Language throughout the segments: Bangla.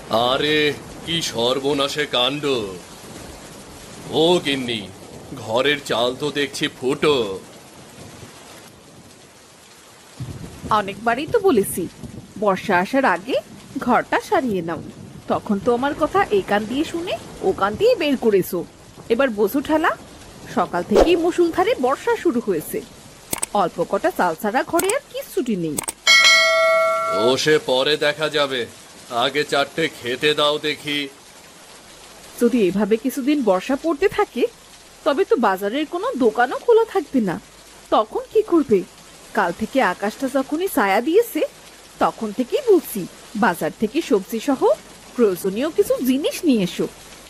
আরে কি সর্বনাশে কাণ্ড! ও গিন্নি, ঘরের চাল তো দেখছি ফুটো। অনেকবারই তো বলেছি বর্ষা আসার আগে ঘরটা সারিয়ে নাও। তখন তো আমার কথা এই কান দিয়ে শুনে ও কান দিয়ে বের করেছো। এবার বসু ঠেলা। সকাল থেকেই মুষলধারে বর্ষা শুরু হয়েছে। অল্প কটা চাল ছাড়া ঘরে আর কিচ্ছুটি নেই। ও সে পরে দেখা যাবে, আগে চারটে খেতে দাও দেখি। যদি এভাবে কিছুদিন বর্ষা পড়তে থাকে তবে তো বাজারের কোনো দোকানও খোলা থাকবে না। তখন কি করবে? কাল থেকে আকাশটা যখনই ছায়া দিয়েছে তখন থেকেই বলছি বাজার থেকে সবজি সহ প্রয়োজনীয় কিছু জিনিস নিয়ে এসো।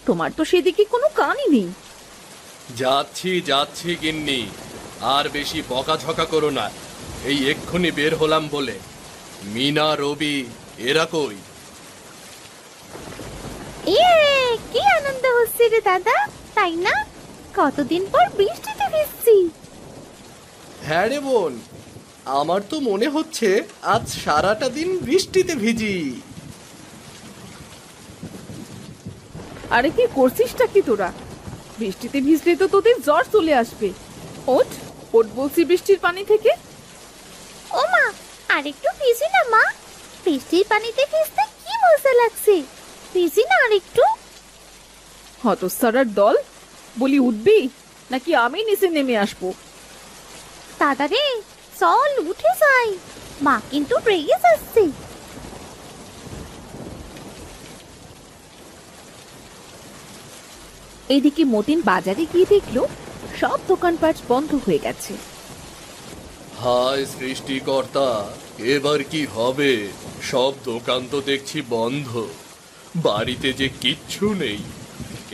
তোমার তো সেদিকে কোনো কানই নেই। যাচ্ছি যাচ্ছি গিন্নি, আর বেশি বকাঝকা করো না। এই এক্ষুনি বের হলাম বলে। মিনা, রবি এরা কই? কি আনন্দ হচ্ছে রে দাদা, তাই না? কতদিন পর বৃষ্টিতে ভিজছি। হ্যাঁ রে বোন, আমার তো মনে হচ্ছে আজ সারাটা দিন বৃষ্টিতে ভিজি। আরে কি করছিসটা কি তোরা? বৃষ্টিতে ভিজলে তো তোদের জ্বর চলে আসবে। ওঠ ওঠ বলছি বৃষ্টির পানি থেকে। ও মা, আরেকটু ভিজি না মা। বৃষ্টির পানিতে ভিজতে কি মজা লাগছে। ভিজি না আরেকটু। হতচ্ছাড়ার দল, বলি উঠবি নাকি আমি নিচে নেমে আসবো? দাদা রে, চল উঠে যাই। মা কিন্তু রেগে যাচ্ছে। এইদিকে মতিন বাজারে গিয়ে দেখলো সব দোকানপাট বন্ধ হয়ে গেছে। হায় সৃষ্টিকর্তা, এবার কি হবে? সব দোকান তো দেখছি বন্ধ, বাড়িতে যে কিচ্ছু নেই।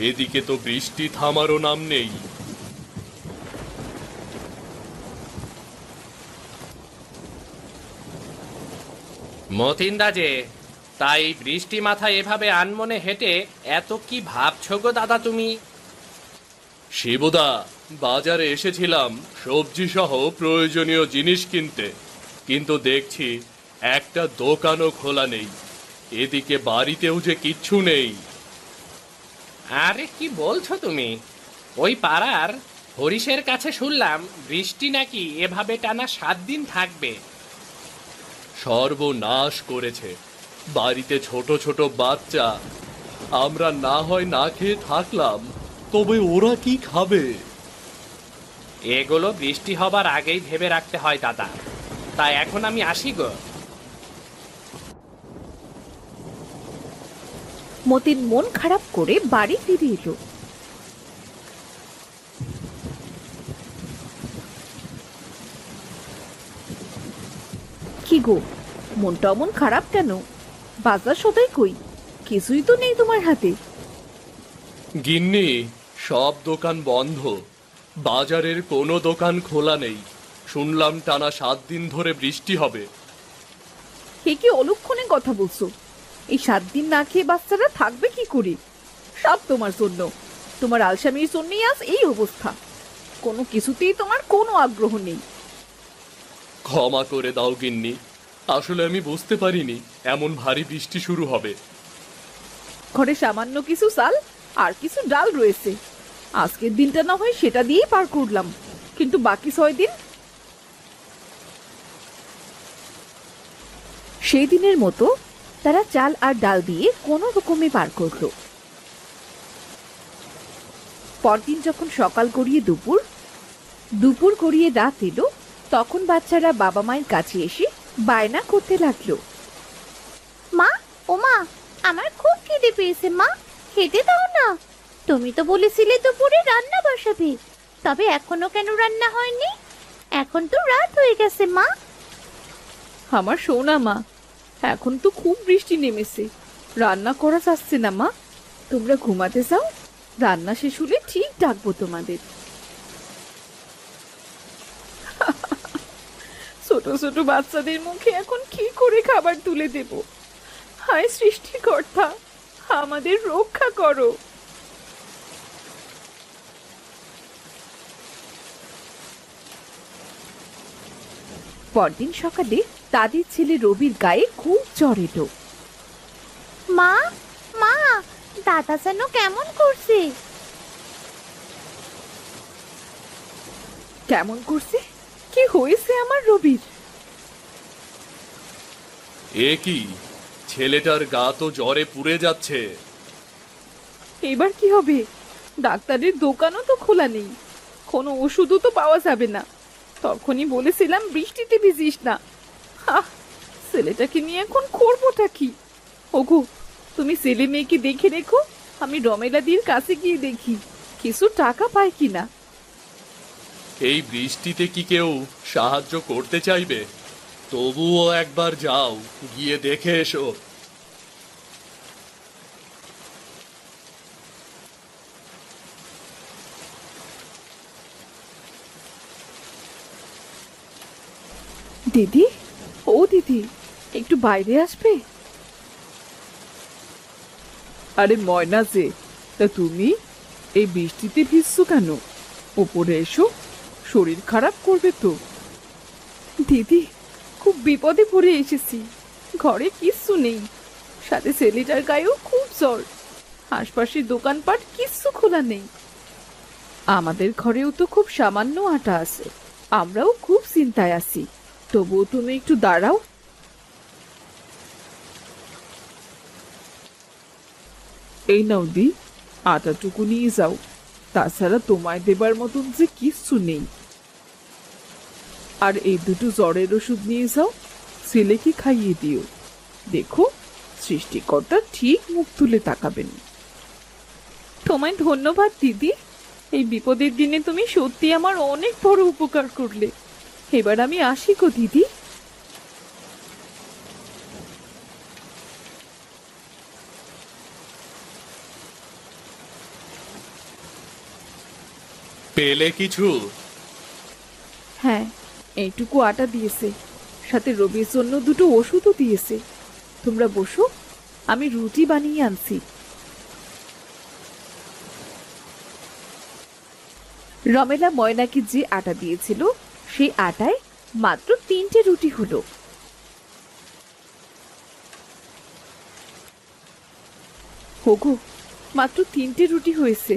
এদিকে তো বৃষ্টি থামারও নাম নেই। মতিন্দা যে, তাই বৃষ্টি মাথায় এভাবে আনমনে হেঁটে এত কি ভাবছো গো দাদা তুমি? শিবুদা, বাজারে এসেছিলাম সবজি সহ প্রয়োজনীয় জিনিস কিনতে, কিন্তু দেখছি একটা দোকানও খোলা নেই। এদিকে বাড়িতেও যে কিচ্ছু নেই। আরে কি বলছো তুমি? ওই পাড়ার হরিশের কাছে শুনলাম বৃষ্টি নাকি এভাবে টানা 7 দিন থাকবে। সর্বনাশ করেছে, বাড়িতে ছোট ছোট বাচ্চা। আমরা না হয় না খেয়ে থাকলাম, তবে ওরা কি খাবে? এগুলো বৃষ্টি হবার আগেই ভেবে রাখতে হয় দাদা। তাই এখন আমি আসি গো। মতিন মন খারাপ করে বাড়ি ফিরে এলো। কি গো, মনটা অমন খারাপ কেন? বাজার সদাই কই? কিছুই তো নেই তোমার হাতে। গিন্নি, সব দোকান বন্ধ, বাজারের কোনো দোকান খোলা নেই। শুনলাম টানা 7 দিন ধরে বৃষ্টি হবে। কে কি অলক্ষণে কথা বলছো? এই 7 দিন না খেয়ে বাচ্চারা থাকবে কি করে? সব তোমার জন্য। তোমার আলসামির জন্যই আজ এই অবস্থা। কোনো কিছুতেই তোমার কোনো আগ্রহ নেই। ক্ষমা করে দাও গিন্নি, আসলে আমি বুঝতে পারিনি এমন ভারী বৃষ্টি শুরু হবে। ঘরে সামান্য কিছু চাল আর কিছু ডাল রয়েছে। আজকের দিনটা না হয় সেটা দিয়েই পার করলাম, কিন্তু বাকি 6 দিন? সেই দিনের মতো তারা চাল আর ডাল দিয়ে কোনো রকমে পার করলো। পরদিন যখন সকাল গড়িয়ে দুপুর, দুপুর গড়িয়ে রাত এলো, তখন বাচ্চারা বাবা মায়ের কাছে এসে বায়না করতে লাগলো। মা, ও মা, আমার খুব খিদে পেয়েছে মা, খেতে দাও না। তুমি তো বলেছিলে দুপুরে রান্না বসাবে, তবে এখনো কেন রান্না হয়নি? এখন তো রাত হয়ে গেছে মা। আমার সোনা মা, এখন তো খুব বৃষ্টি নেমেছে, রান্না করা যাচ্ছে না মা। তোমরা ঘুমাতে যাও, রান্না শেষ হলে ঠিক ডাকবো তোমাদের। ছোট ছোট বাচ্চাদের মুখে এখন কি করে খাবার তুলে দেব? হায় সৃষ্টিকর্তা, আমাদের রক্ষা করো। পরদিন সকালে তাদের ছেলে রবির গায়ে খুব জ্বর এলো। মা, দাদা যেন কেমন করছে। কেমন করছে? কি হয়েছে আমার রবির? এ কি, ছেলেটার গা তো জ্বরে পুড়ে যাচ্ছে। এবার কি হবে? ডাক্তারের দোকানও তো খোলা নেই, কোনো ওষুধও তো পাওয়া যাবে না। তখনই বলেছিলাম বৃষ্টিতে ভিজিস না। আহ, ছেলেটাকে নিয়ে এখন করবোটা কি? ওগো, তুমি ছেলে মেয়েকে দেখে রেখো, আমি রমেলাদির কাছে গিয়ে দেখি কিছু টাকা পায় কিনা। এই বৃষ্টিতে কি কেউ সাহায্য করতে চাইবে? তবুও একবার যাও, গিয়ে দেখে এসো। দিদি, ও দিদি, একটু বাইরে আসবে? আরে ময়না যে, তা তুমি এই বৃষ্টিতে ভিজছো কেন? ওপরে এসো, শরীর খারাপ করবে তো। দিদি, খুব বিপদে পড়ে এসেছি। ঘরে কিচ্ছু নেই, সাথে ছেলেটার গায়েও খুব জ্বর। আশপাশের দোকানপাট কিচ্ছু খোলা নেই। আমাদের ঘরেও তো খুব সামান্য আটা আছে, আমরাও খুব চিন্তায় আছি। তবুও তুমি একটু দাঁড়াও। এই নাও দি, আটাটুকু নিয়ে যাও। তাছাড়া তোমায় দেবার মতন যে কিচ্ছু নেই। আর এই দুটো জ্বরের ওষুধ নিয়ে যাও, ছেলেকে খাইয়ে দিও। দেখো, সৃষ্টিকর্তা ঠিক মুখ তুলে তাকাবেন। তোমায় ধন্যবাদ দিদি, এই বিপদের দিনে তুমি সত্যি আমার অনেক বড় উপকার করলে। এবার আমি আসি গো দিদি। পেলে কিছু? হ্যাঁ, এইটুকু আটা দিয়েছে, সাথে রবির জন্য দুটো ওষুধও দিয়েছে। তোমরা বসো, আমি রুটি বানিয়ে আনছি। রমেলা ময়নাকে যে আটা দিয়েছিল, সেই আটায় মাত্র 3টে রুটি হলো। হোগো, মাত্র 3টে রুটি হয়েছে।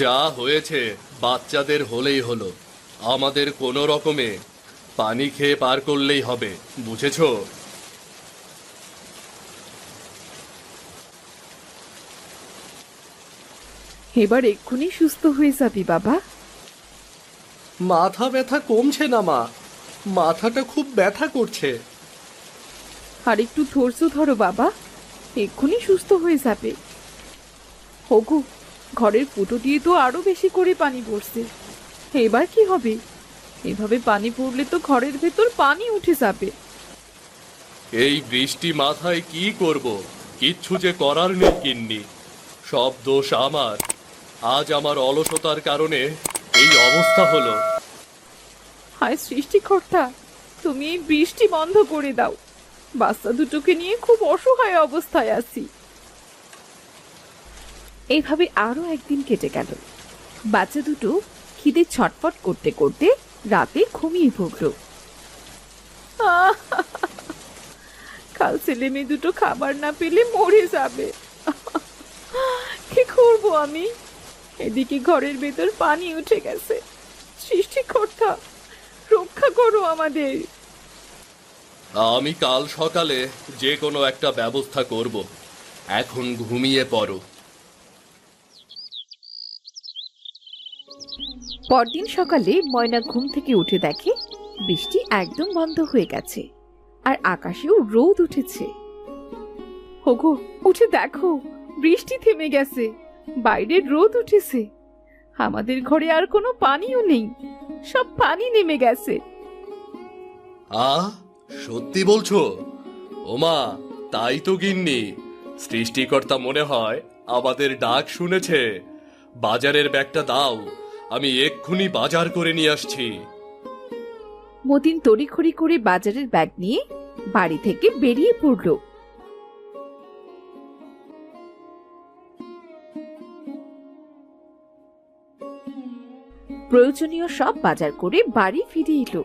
যা হয়েছে বাচ্চাদের হলেই হলো, আমাদের কোনো রকমে পানি খেয়ে পার করলেই হবে, বুঝেছো? এবার এক্ষুনি সুস্থ হয়ে যাবি বাবা। মাথা ব্যথা কমছে না মা, মাথাটা খুব ব্যথা করছে। আর একটু ধৈর্য ধরো বাবা, এক্ষুনি সুস্থ হয়ে যাবে। হোগো, ঘরের ফুটো দিয়ে তো আরো বেশি করে পানি পড়ছে। এবার কি হবে? এভাবে পানি পড়লে তো ঘরের ভেতর পানি উঠে যাবে। এই বৃষ্টি মাথায় কি করব? কিচ্ছু যে করার নেই গিন্নি, সব দোষ আমার। আজ আমার অলসতার কারণে এই অবস্থা হলো। হায় সৃষ্টিকর্তা, তুমি এই বৃষ্টি বন্ধ করে দাও। বাচ্চা দুটোকে নিয়ে খুব অসহায় অবস্থায় আছি। এইভাবে আরো একদিন কেটে গেল। বাচ্চা দুটো খিদে ছটফট করতে করতে রাতে ঘুমিয়ে পড়ল। কাল ছেলে মেয়ে দুটো খাবার না পেলে মরে যাবে। কি করবো আমি? এদিকে ঘরের ভেতর পানি উঠে গেছে। সৃষ্টিকর্তা, রক্ষা করো আমাদের। আমি কাল সকালে যে কোনো একটা ব্যবস্থা করব, এখন ঘুমিয়ে পড়ো। পরদিন সকালে ময়না ঘুম থেকে উঠে দেখে বৃষ্টি একদম বন্ধ হয়ে গেছে, আর আকাশেও রোদ উঠেছে। ওগো, উঠে দেখো, বৃষ্টি থেমে গেছে, বাইরে রোদ উঠেছে। আমাদের ঘরে আর কোনো পানিও নেই, সব পানি নেমে গেছে। সত্যি বলছো? ওমা, তাই তো গিন্নি, সৃষ্টিকর্তা মনে হয় আমাদের ডাক শুনেছে। বাজারের ব্যাগটা দাও, আমি এক্ষুনি বাজার করে নিয়ে আসছি। মতিন তড়িঘড়ি করে বাজারের ব্যাগ নিয়ে বাড়ি থেকে বেরিয়ে পড়ল। প্রয়োজনীয় সব বাজার করে বাড়ি ফিরে এলো।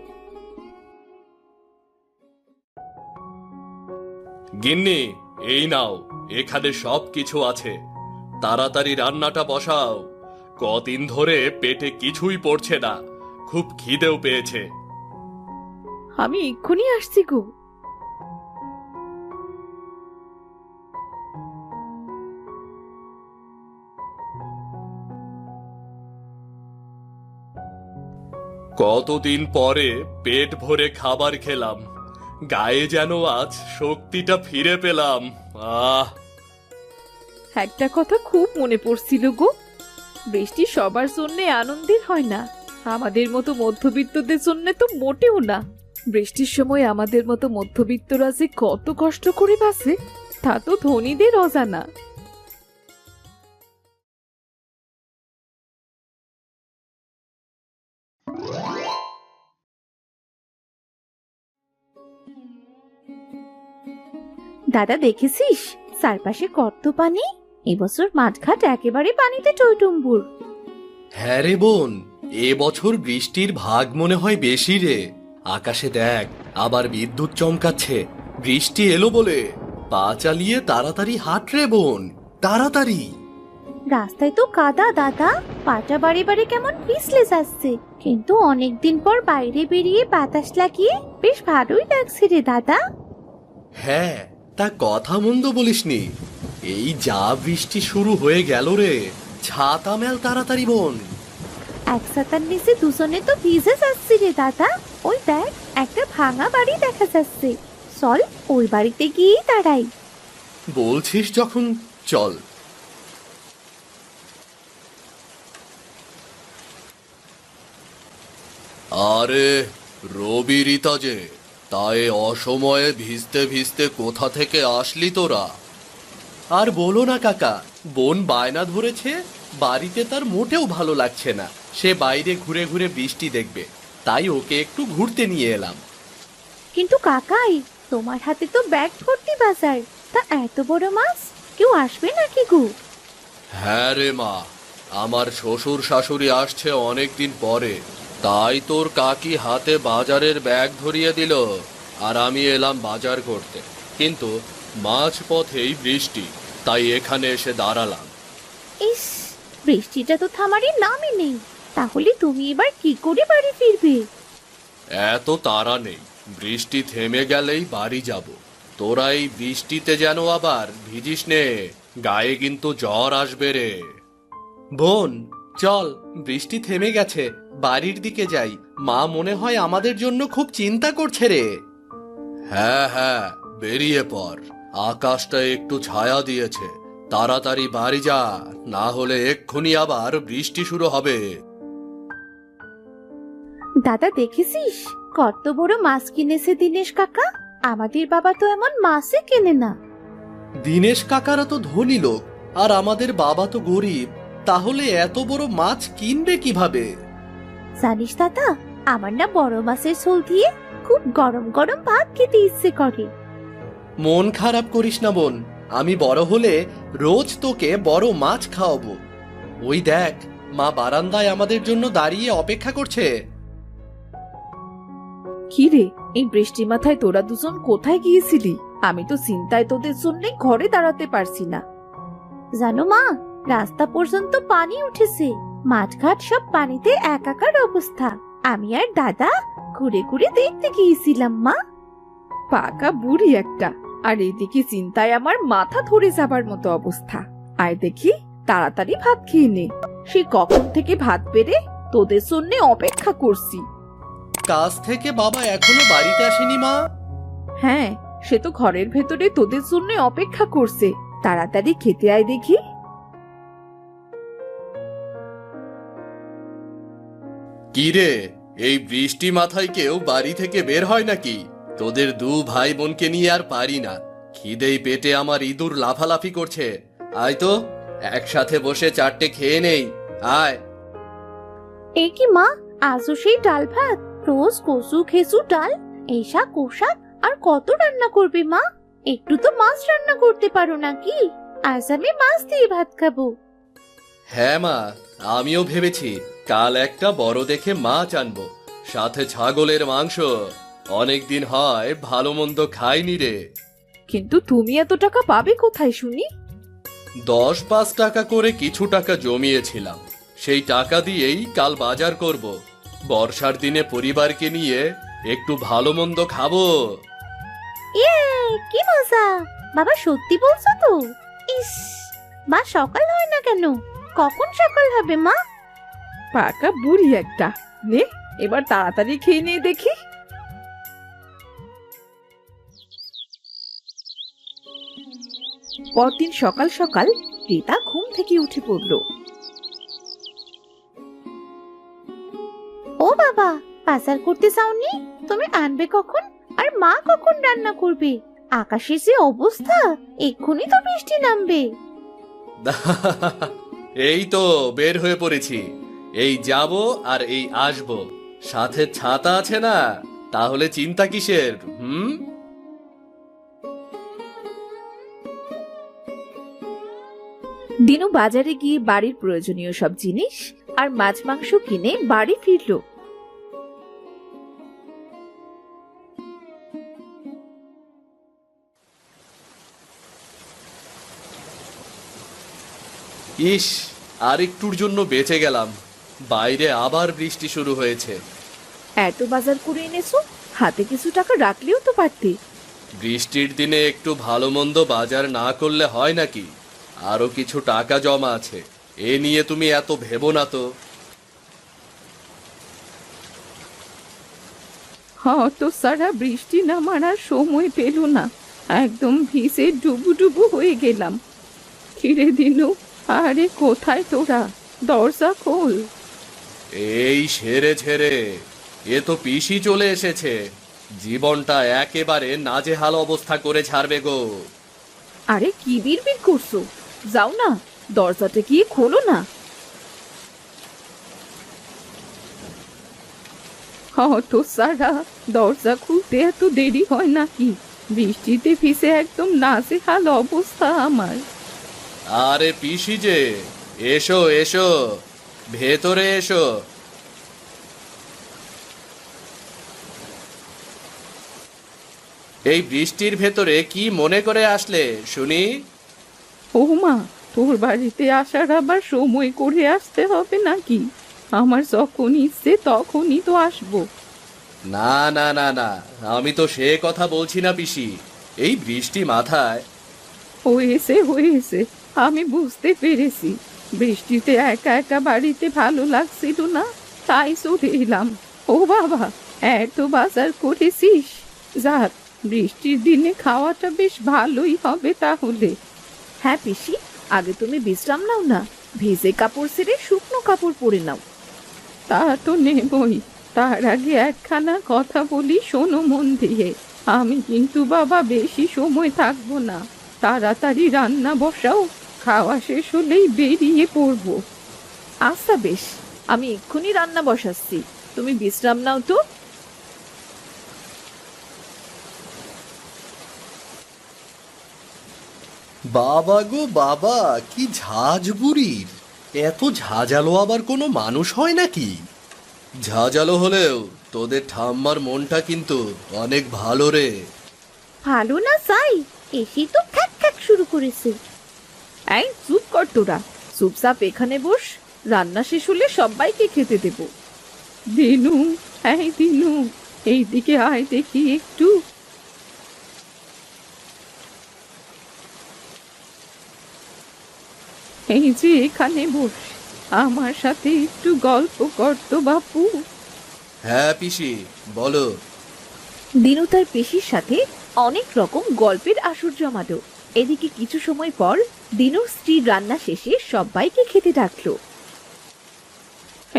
গিন্নি, এই নাও, এখানে সব কিছু আছে। তাড়াতাড়ি রান্নাটা বসাও। কদিন ধরে পেটে কিছুই পড়ছে না, খুব খিদেও পেয়েছে। আমি এক্ষুনি আসছি গো। কতদিন পরে পেট ভরে খাবার খেলাম, গায়ে যেন আজ শক্তিটা ফিরে পেলাম। আহ একটা কথা খুব মনে পড়ছিল গো। বৃষ্টি সবার জন্য আনন্দের হয় না, আমাদের মতো মধ্যবিত্তদের জন্য তো মোটেও না। বৃষ্টির সময় আমাদের মতো মধ্যবিত্তরা যে কত কষ্ট করে বাঁচে তা তো ধনীদের অজানা। দাদা দেখেছিস চারপাশে কত পানি? এবছর মাঠঘাট একেবারে পানিতে টইটুম্বুর। হ্যাঁ রে বোন, এবছর বৃষ্টির ভাগ মনে হয় বেশি রে। আকাশে দেখ, আবার বিদ্যুৎ চমকাচ্ছে। বৃষ্টি এলো বলে পা চালিয়ে তাড়াতাড়ি হাঁট রে বোন, তাড়াতাড়ি। রাস্তায় তো কাদা দাদা, পাটা বাড়ি বাড়ি কেমন পিছলে যাচ্ছে, কিন্তু অনেকদিন পর বাইরে বেরিয়ে বাতাস লাগিয়ে বেশ ভালোই লাগছে রে দাদা। হ্যাঁ, তা কথা মন্দ বলিসনি। এই যা বৃষ্টি শুরু হয়ে গেল রে, ছাতা মেল তাড়াতাড়ি বোন। এক ছাতার নিচে দুজনে তো ভিজে যাচ্ছি রে দাদা। ওই দেখ, একটা ভাঙা বাড়ি দেখা যাচ্ছে, চল ওই বাড়িতে গিয়েই দাঁড়াই। বলছিস যখন, চল। আরে রবি রিতা যে, তাই অসময়ে ভিজতে ভিজতে কোথা থেকে আসলি তোরা? আর বলো না কাকা, বোন বায়না ধরেছে, বাড়িতে তার মোটেও ভালো লাগছে না, সে বাইরে ঘুরে ঘুরে বৃষ্টি দেখবে, তাই ওকে একটু ঘুরতে নিয়ে এলাম। কিন্তু কাকাই, তোমার হাতে তো ব্যাগ ভর্তি বাজার, তা এত বড় মাছ কেউ আসবে নাকি গো? হ্যাঁ রে মা, আমার শ্বশুর শাশুড়ি আসছে অনেকদিন পরে, তাই তোর কাকি হাতে বাজারের ব্যাগ ধরিয়ে দিল, আর আমি এলাম বাজার করতে। কিন্তু মাঝ পথেই বৃষ্টি, তাই এখানে এসে দাঁড়ালাম। ইস, বৃষ্টিটা তো থামারই নামই নেই। তাহলে তুমি এবার কি করে বাড়ি ফিরবে? এত তাড়া নেই, বৃষ্টি থেমে গেলেই বাড়ি যাব। তোরা এই বৃষ্টিতে যেন আবার ভিজিস নে, গায়ে কিন্তু জ্বর আসবে রে। বোন চল, বৃষ্টি থেমে গেছে, বাড়ির দিকে যাই। মা মনে হয় আমাদের জন্য খুব চিন্তা করছে রে। হ্যাঁ হ্যাঁ, বেরিয়ে পড়, আকাশটা একটু ছায়া দিয়েছে, তাড়াতাড়ি বাড়ি যা, না হলে এক্ষুনি আবার বৃষ্টি শুরু হবে। দাদা দেখেছিস কত বড় মাছ কিনেছে দিনেশ কাকা? আমাদের বাবা তো এমন মাছই কেনে না। দিনেশ কাকারা তো ধনী লোক, আর আমাদের বাবা তো গরিব, তাহলে এত বড় মাছ কিনবে কিভাবে? জানিস দাদা, আমার না বড় মাছের ঝোল দিয়ে খুব গরম গরম ভাত খেতে ইচ্ছে করে। মন খারাপ করিস না বোন, আমি বড় হলে রোজ তোকে বড় মাছ খাওয়াবো। ওই দেখ, মা বারান্দায় আমাদের জন্য দাঁড়িয়ে অপেক্ষা করছে। কি রে, এই বৃষ্টি মাথায় তোরা দুজন কোথায় গিয়েছিলি? আমি তো চিন্তায় তোদের জন্য ঘরে দাঁড়াতে পারছি না। জানো মা, রাস্তা পর্যন্ত পানি উঠেছে, মাঠঘাট সব পানিতে একাকার অবস্থা। আমি আর দাদা ঘুরে ঘুরে দেখতে গিয়েছিলাম মা। পাকা বুড়ি একটা, আর এইদিকে চিন্তায় আমার মাথা ধরে যাবার মতো অবস্থা। আয় দেখি, তাড়াতাড়ি ভাত খেয়ে নে। সে কখন থেকে ভাত বেড়ে তোদের জন্য অপেক্ষা করছি। কাজ থেকে বাবা এখনো বাড়িতে আসেনি মা? হ্যাঁ, সে তো ঘরের ভেতরে তোদের জন্য অপেক্ষা করছে, তাড়াতাড়ি খেতে আয় দেখি। কি রে, এই বৃষ্টি মাথায় কেউ বাড়ি থেকে বের হয় নাকি? তোদের দু ভাই বোনকে নিয়ে আর পারি না, খিদেই পেটে আমার ইঁদুর লাফালাফি করছে। আয় তো, একসাথে বসে চারটে খেয়ে নেই, আয়। এ কি মা, আজও সেই ডাল ভাত? রোজ কচু খেসু ডাল, এই শাক ও শাক, আর কত রান্না করবে মা? একটু তো মাছ রান্না করতে পারো নাকি? আজ আমি মাছ দিয়ে ভাত খাবো। হ্যাঁ মা, আমিও ভেবেছি কাল একটা বড় দেখে মাছ আনবো, সাথে ছাগলের মাংস। অনেকদিন হয় ভালো মন্দ খাইনি রে। কিন্তু তুমি এত টাকা পাবে কোথায় শুনি? 10-5 টাকা করে কিছু টাকা জমিয়েছিলাম, সেই টাকা দিয়েই কাল বাজার করব। বর্ষার দিনে পরিবারকে নিয়ে একটু ভালো মন্দ খাবো। ইয়ে, কি মজা! বাবা সত্যি বলছো তো? ইস, মা সকাল হয় না কেন? কখন সকাল হবে মা? পাকা বুড়ি একটা। নে, এবার তাড়াতাড়ি খেয়ে নিয়ে দেখি। পরদিন সকাল সকাল রিতা ঘুম থেকে উঠে পড়ল। ও বাবা, বাজার করতে যাওনি? তুমি আনবে কখন? আর মা কখন রান্না করবে? আকাশের যে অবস্থা, এক্ষুনি তো বৃষ্টি নামবে। এই তো বের হয়ে পড়েছি, এই যাব আর এই আসব। সাথে ছাতা আছে না, তাহলে চিন্তা কিসের? দিনু বাজারে গিয়ে বাড়ির প্রয়োজনীয় সব জিনিস আর মাছ মাংস কিনে বাড়ি ফিরল। ইস, আর একটুর জন্য বেঁচে গেলাম। বাইরে আবার বৃষ্টি শুরু হয়েছে। এত বাজার করে এনেছো, হাতে কিছু টাকা রাখলেও তো পারতে। বৃষ্টির দিনে একটু ভালো মন্দ বাজার না করলে হয় নাকি? আরো কিছু টাকা জমা আছে, এ নিয়ে তুমি এত ভেবো না তো। তো সারা বৃষ্টি নামার আর সময় পেল না, একদম ভিজে ডুবু হয়ে গেলাম। কিরে দিনু, আরে কোথায় তোরা? দরজা খোল। এই সেরে ছেড়ে, এ তো পিসি চলে এসেছে। জীবনটা একেবারে নাজেহাল অবস্থা করে ছাড়বে গো। আরে কি বিড়বিড় করছো? যাও না, দরজাটা গিয়ে খোলো না। তো সারা, দরজা খুলতে এত দেরি হয় নাকি? বৃষ্টিতে ভিজে একদম নাজেহাল অবস্থা আমার। আরে পিসি যে, এসো এসো, ভেতরে এসো। এই বৃষ্টির ভেতরে কি মনে করে আসলে শুনি? ও মা, তোর বাড়িতে আসার আবার সময় করে আসতে হবে নাকি? আমার যখন ইচ্ছে তখনই তো আসবো। না না না না, আমি তো সে কথা বলছি না পিসি। এই বৃষ্টি মাথায়। হয়েছে, আমি বুঝতে পেরেছি। বৃষ্টিতে একা একা বাড়িতে ভালো লাগছিল না, তাই চলে এলাম। ও বাবা, এত বাজার করেছিস? যাক, বৃষ্টির দিনে খাওয়াটা বেশ ভালোই হবে তাহলে। হ্যাঁ পিসি, আগে তুমি বিশ্রাম নাও না, ভিজে কাপড় ছেড়ে শুকনো কাপড় পরে নাও। তা তো নেবই, তার আগে একখানা কথা বলি, শোনো মন দিয়ে। আমি কিন্তু বাবা বেশি সময় থাকবো না, তাড়াতাড়ি রান্না বসাও, খাওয়া শেষ হলেই বেরিয়ে পড়বো। আচ্ছা বেশ, আমি এক্ষুনি রান্না বসাচ্ছি, তুমি বিশ্রাম নাও তো। বাবা গো বাবা, কি ঝাঁজ বুড়ির! এত ঝাঁঝালো আবার কোনো মানুষ হয় নাকি? ঝাঁঝালো হলেও তোদের ঠাম্মার মনটা কিন্তু অনেক ভালো রে। ভালো না যাই, এসি তো খ্যাক খ্যাক শুরু করেছে। এই চুপ কর তোরা, চুপচাপ এখানে বস, রান্না শেষ হলে সবাইকে খেতে দেব। দিনু, এই দিনু, এইদিকে আয় দেখি একটু। এই যে এখানে বস, আমার সাথে একটু গল্প করতো বাপু। হ্যাঁ পিসি, বলো। দিনু তার পিসির সাথে অনেক রকম গল্পের আসর জমালো। এদিকে কিছু সময় পর দিনুর স্ত্রীর রান্না শেষে সবাইকে খেতে ডাকলো।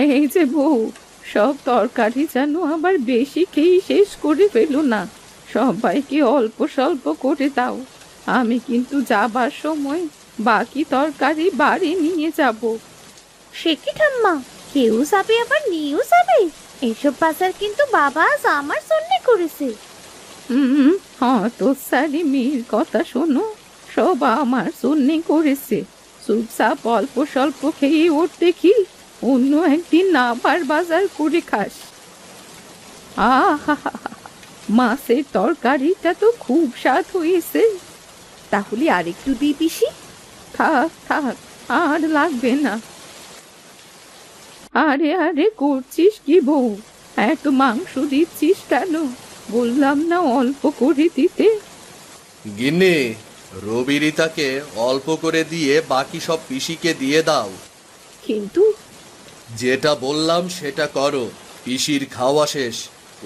এই যে বউ, সব তরকারি যেন আবার বেশি খেয়ে শেষ করে ফেলো না, সবাইকে অল্প স্বল্প করে দাও। আমি কিন্তু যাবার সময় বাকি তরকারি বাড়ি নিয়ে যাব। সে কি ঠাম্মা, কেউ যাবে আবার নিয়েও যাবে? এসব বাজার কিন্তু বাবা আজ আমার জন্য করেছে। তো সারি মেয়ের কথা শোনো, সব আমার জন্যে করেছে। চুপচাপ অল্প স্বল্প খেয়ে ওর দেখি, অন্য একদিন আবার বাজার করে খাস। আহা, মাছের তরকারিটা তো খুব স্বাদ হয়েছে। তাহলে আরেকটু দিই পিসি? থাক থাক, আর লাগবে না। আরে আরে, করছিস কি বউ? এত মাংস দিচ্ছিস কেন? বললাম না অল্প করে দিতে। গিন্নি, রবিরিতাকে অল্প করে দিয়ে বাকি সব পিসিকে দিয়ে দাও। কিন্তু যেটা বললাম সেটা করো। পিসির খাওয়া শেষ,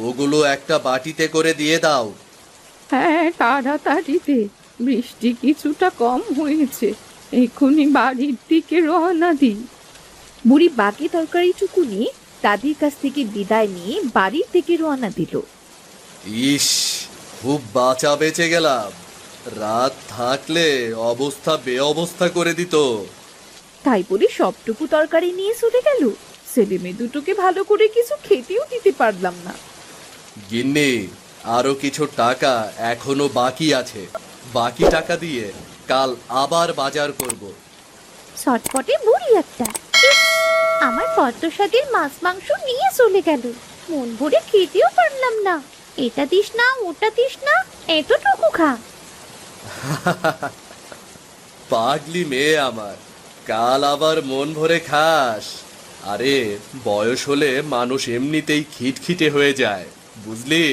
ওগুলো একটা বাটিতে করে দিয়ে দাও। হ্যাঁ, তাড়াতাড়ি দে, বৃষ্টি কিছুটা কম হয়েছে, এক্ষুনি বাড়ির দিকে রওনা দিই। বুড়ি বাকি তরকারিটুকু নিয়ে দাদির কাছ থেকে বিদায় নিয়ে বাড়ির দিকে রওনা দিল। ইস, খুব বাঁচা বেঁচে গেলাম। রাত থাকলে অবস্থা বেঅবস্থা করে দিত। তাই বলে সবটুকু তরকারি নিয়ে চলে গেল। ছেলে মেয়ে দুটোকে ভালো করে কিছু খেতেও দিতে পারলাম না। গিন্নি, আরো কিছু টাকা এখনো বাকি আছে। বাকি টাকা দিয়ে কাল আবার বাজার করব। ছটপটে বুড়ি একটা। ইস, আমার কত স্বাদের মাছ মাংস নিয়ে চলে গেল, মন ভরে খেতেও পারলাম না। এটা দিস না, ওটা দিস না, এতটুকু খা। পাগলি মেয়ে আমার, কাল আবার মন ভরে খাস। আরে, বয়স হলে মানুষ এমনিতেই খিটখিটে হয়ে যায়, বুঝলি?